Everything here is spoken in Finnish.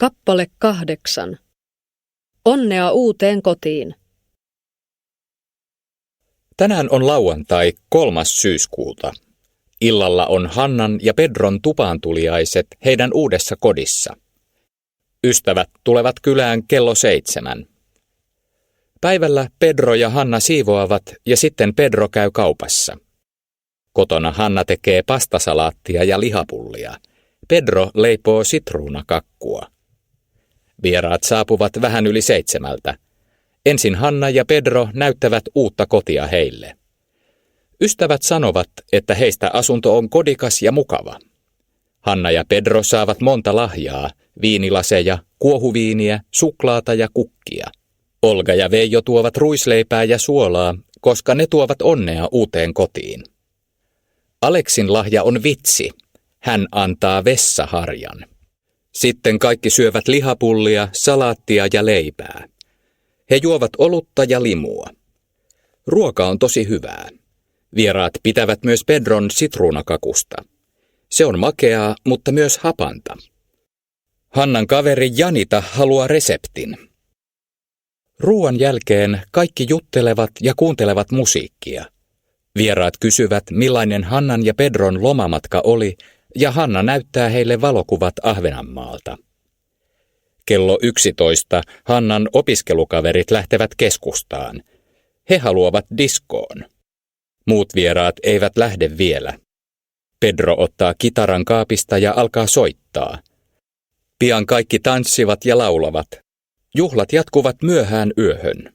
Kappale 8. Onnea uuteen kotiin. Tänään on lauantai 3. syyskuuta. Illalla on Hannan ja Pedron tupaantuliaiset heidän uudessa kodissa. Ystävät tulevat kylään kello 7. Päivällä Pedro ja Hanna siivoavat ja sitten Pedro käy kaupassa. Kotona Hanna tekee pastasalaattia ja lihapullia. Pedro leipoo sitruunakakkua. Vieraat saapuvat vähän yli 7. Ensin Hanna ja Pedro näyttävät uutta kotia heille. Ystävät sanovat, että heistä asunto on kodikas ja mukava. Hanna ja Pedro saavat monta lahjaa, viinilaseja, kuohuviiniä, suklaata ja kukkia. Olga ja Veijo tuovat ruisleipää ja suolaa, koska ne tuovat onnea uuteen kotiin. Aleksin lahja on vitsi. Hän antaa vessaharjan. Sitten kaikki syövät lihapullia, salaattia ja leipää. He juovat olutta ja limua. Ruoka on tosi hyvää. Vieraat pitävät myös Pedron sitruunakakusta. Se on makeaa, mutta myös hapanta. Hannan kaveri Janita haluaa reseptin. Ruoan jälkeen kaikki juttelevat ja kuuntelevat musiikkia. Vieraat kysyvät, millainen Hannan ja Pedron lomamatka oli, ja Hanna näyttää heille valokuvat Ahvenanmaalta. Kello 11 Hannan opiskelukaverit lähtevät keskustaan. He haluavat diskoon. Muut vieraat eivät lähde vielä. Pedro ottaa kitaran kaapista ja alkaa soittaa. Pian kaikki tanssivat ja laulavat. Juhlat jatkuvat myöhään yöhön.